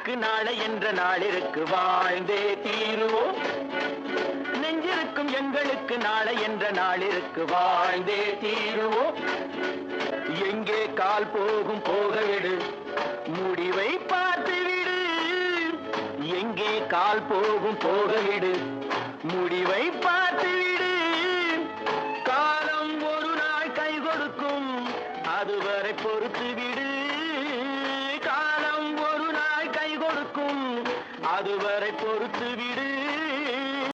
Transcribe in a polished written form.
எங்களுக்கு நாளை என்ற நாளிற்கு வாழ்ந்தே தீருவோம். நெஞ்சிருக்கும் எங்களுக்கு நாளை என்ற நாளிற்கு வாழ்ந்தே தீருவோம். எங்கே கால் போகும் போகவிடு, முடிவை பார்த்துவிடு. எங்கே கால் போகும் போகவிடு, முடிவை பார்த்துவிடு. காலம் ஒரு நாள் கை கொடுக்கும், அதுவரை பொறுத்து விடு. காலம் ஒரு நாள் கை கொடுக்கும், அதுவரை பொறுத்து விடு.